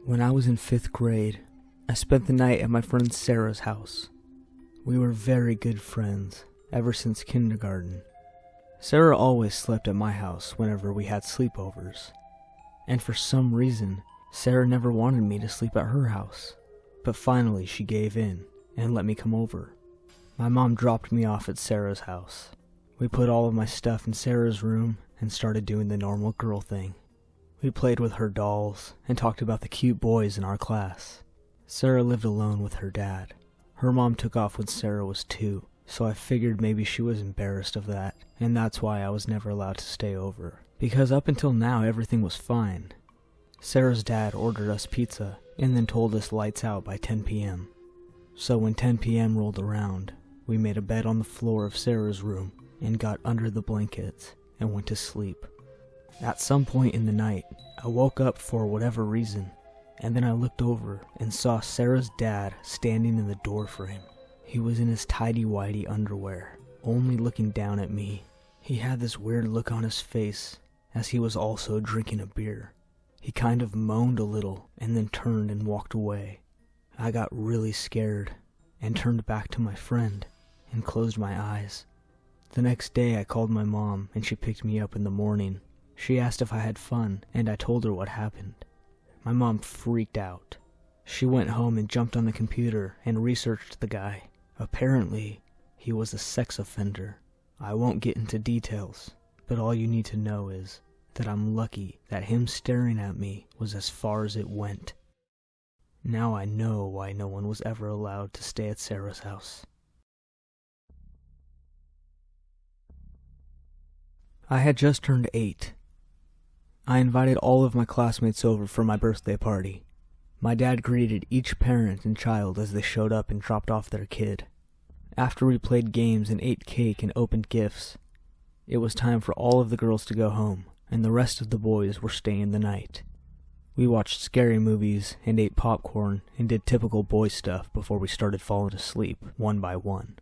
When I was in 5th grade, I spent the night at my friend Sarah's house. We were very good friends ever since kindergarten. Sarah always slept at my house whenever we had sleepovers. And for some reason, Sarah never wanted me to sleep at her house. But finally she gave in and let me come over. My mom dropped me off at Sarah's house. We put all of my stuff in Sarah's room and started doing the normal girl thing. We played with her dolls and talked about the cute boys in our class. Sarah lived alone with her dad. Her mom took off when Sarah was 2, so I figured maybe she was embarrassed of that, and that's why I was never allowed to stay over. Because up until now, everything was fine. Sarah's dad ordered us pizza and then told us lights out by 10 p.m. So when 10 p.m. rolled around, we made a bed on the floor of Sarah's room and got under the blankets and went to sleep. At some point in the night, I woke up for whatever reason, and then I looked over and saw Sarah's dad standing in the doorframe. He was in his tighty-whitey underwear, only looking down at me. He had this weird look on his face, as he was also drinking a beer. He kind of moaned a little, and then turned and walked away. I got really scared, and turned back to my friend, and closed my eyes. The next day I called my mom, and she picked me up in the morning. She asked if I had fun, and I told her what happened. My mom freaked out. She went home and jumped on the computer and researched the guy. Apparently, he was a sex offender. I won't get into details, but all you need to know is that I'm lucky that him staring at me was as far as it went. Now I know why no one was ever allowed to stay at Sarah's house. I had just turned 8. I invited all of my classmates over for my birthday party. My dad greeted each parent and child as they showed up and dropped off their kid. After we played games and ate cake and opened gifts, it was time for all of the girls to go home, and the rest of the boys were staying the night. We watched scary movies and ate popcorn and did typical boy stuff before we started falling asleep, one by one.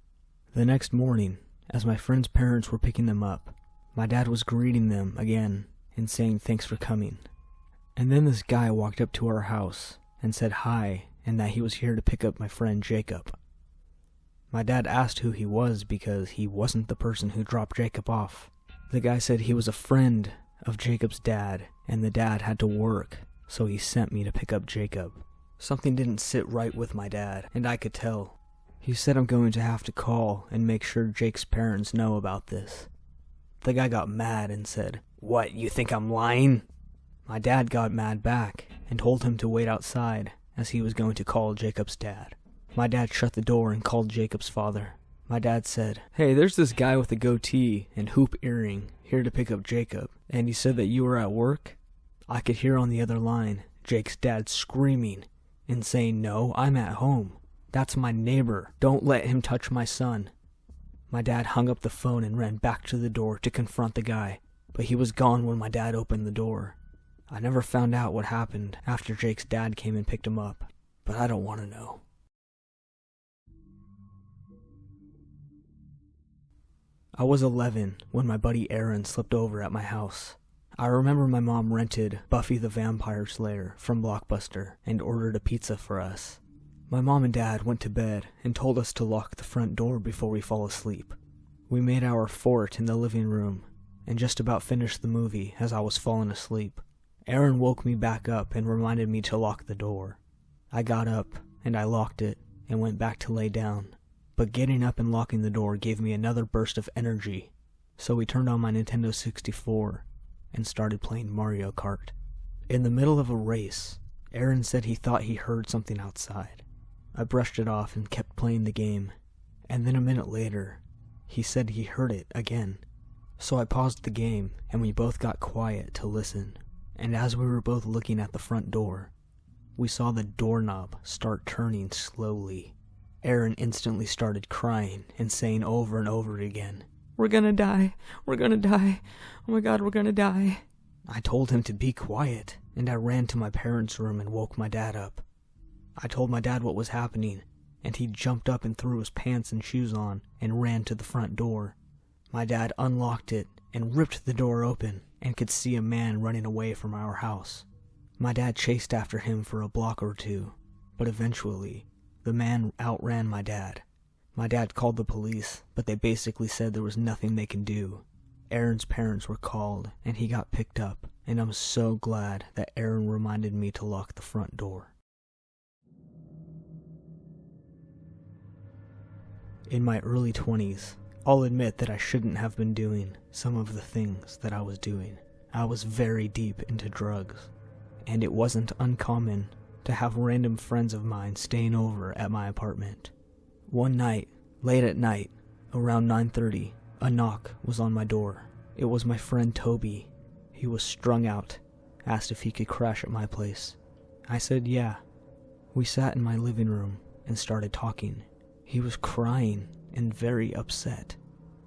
The next morning, as my friends' parents were picking them up, my dad was greeting them again and saying thanks for coming. And then this guy walked up to our house and said hi and that he was here to pick up my friend Jacob. My dad asked who he was because he wasn't the person who dropped Jacob off. The guy said he was a friend of Jacob's dad and the dad had to work, so he sent me to pick up Jacob. Something didn't sit right with my dad, and I could tell. He said I'm going to have to call and make sure Jake's parents know about this. The guy got mad and said, "What, you think I'm lying?" My dad got mad back and told him to wait outside as he was going to call Jacob's dad. My dad shut the door and called Jacob's father. My dad said, "Hey, there's this guy with a goatee and hoop earring here to pick up Jacob, and he said that you were at work?" I could hear on the other line Jake's dad screaming and saying, "No, I'm at home. That's my neighbor. Don't let him touch my son." My dad hung up the phone and ran back to the door to confront the guy, but he was gone when my dad opened the door. I never found out what happened after Jake's dad came and picked him up, but I don't want to know. I was 11 when my buddy Aaron slept over at my house. I remember my mom rented Buffy the Vampire Slayer from Blockbuster and ordered a pizza for us. My mom and dad went to bed and told us to lock the front door before we fall asleep. We made our fort in the living room and just about finished the movie as I was falling asleep. Aaron woke me back up and reminded me to lock the door. I got up and I locked it and went back to lay down. But getting up and locking the door gave me another burst of energy, so we turned on my Nintendo 64 and started playing Mario Kart. In the middle of a race, Aaron said he thought he heard something outside. I brushed it off and kept playing the game, and then a minute later, he said he heard it again. So I paused the game, and we both got quiet to listen, and as we were both looking at the front door, we saw the doorknob start turning slowly. Aaron instantly started crying and saying over and over again, "We're gonna die, we're gonna die, oh my god, we're gonna die." I told him to be quiet, and I ran to my parents' room and woke my dad up. I told my dad what was happening, and he jumped up and threw his pants and shoes on and ran to the front door. My dad unlocked it and ripped the door open and could see a man running away from our house. My dad chased after him for a block or two, but eventually, the man outran my dad. My dad called the police, but they basically said there was nothing they could do. Aaron's parents were called, and he got picked up, and I'm so glad that Aaron reminded me to lock the front door. In my early 20s, I'll admit that I shouldn't have been doing some of the things that I was doing. I was very deep into drugs, and it wasn't uncommon to have random friends of mine staying over at my apartment. One night, late at night, around 9:30, a knock was on my door. It was my friend Toby. He was strung out, asked if he could crash at my place. I said yeah. We sat in my living room and started talking. He was crying and very upset.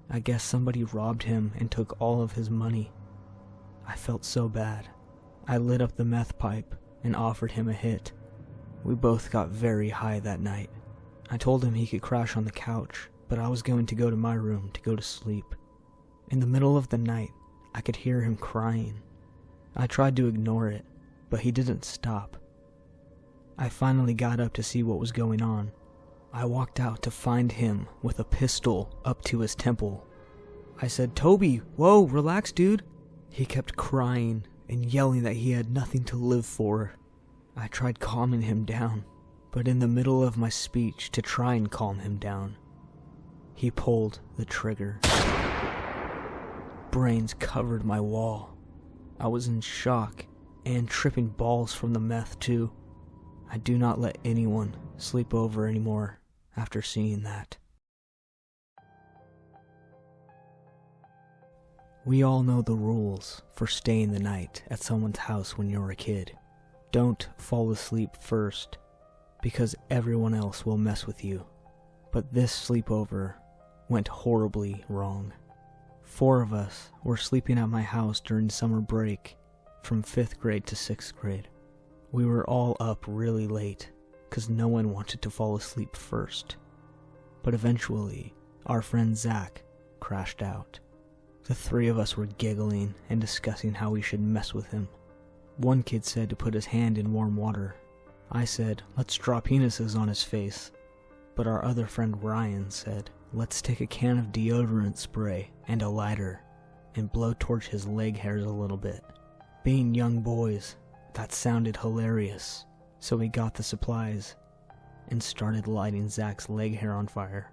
I guess somebody robbed him and took all of his money. I felt so bad. I lit up the meth pipe and offered him a hit. We both got very high that night. I told him he could crash on the couch, but I was going to go to my room to go to sleep. In the middle of the night, I could hear him crying. I tried to ignore it, but he didn't stop. I finally got up to see what was going on. I walked out to find him with a pistol up to his temple. I said, "Toby, whoa, relax, dude." He kept crying and yelling that he had nothing to live for. I tried calming him down, but in the middle of my speech to try and calm him down, he pulled the trigger. Brains covered my wall. I was in shock and tripping balls from the meth too. I do not let anyone sleep over anymore after seeing that. We all know the rules for staying the night at someone's house when you're a kid. Don't fall asleep first, because everyone else will mess with you. But this sleepover went horribly wrong. 4 of us were sleeping at my house during summer break from 5th grade to 6th grade. We were all up really late, because no one wanted to fall asleep first. But eventually, our friend Zach crashed out. The 3 of us were giggling and discussing how we should mess with him. One kid said to put his hand in warm water. I said, let's draw penises on his face. But our other friend Ryan said, let's take a can of deodorant spray and a lighter and blowtorch his leg hairs a little bit. Being young boys, that sounded hilarious, so we got the supplies and started lighting Zach's leg hair on fire.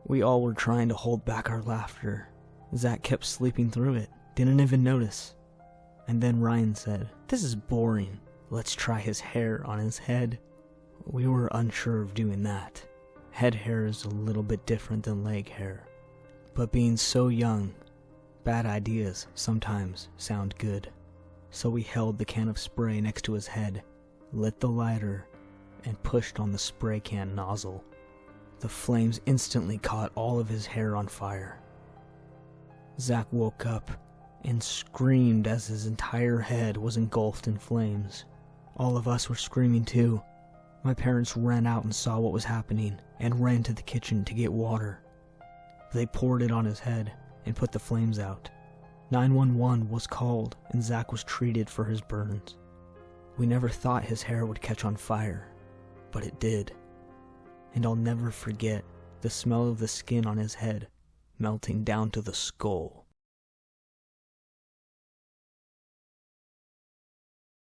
We all were trying to hold back our laughter. Zach kept sleeping through it, didn't even notice. And then Ryan said, this is boring, let's try his hair on his head. We were unsure of doing that. Head hair is a little bit different than leg hair. But being so young, bad ideas sometimes sound good. So we held the can of spray next to his head, lit the lighter, and pushed on the spray can nozzle. The flames instantly caught all of his hair on fire. Zach woke up and screamed as his entire head was engulfed in flames. All of us were screaming too. My parents ran out and saw what was happening and ran to the kitchen to get water. They poured it on his head and put the flames out. 911 was called and Zach was treated for his burns. We never thought his hair would catch on fire, but it did. And I'll never forget the smell of the skin on his head melting down to the skull.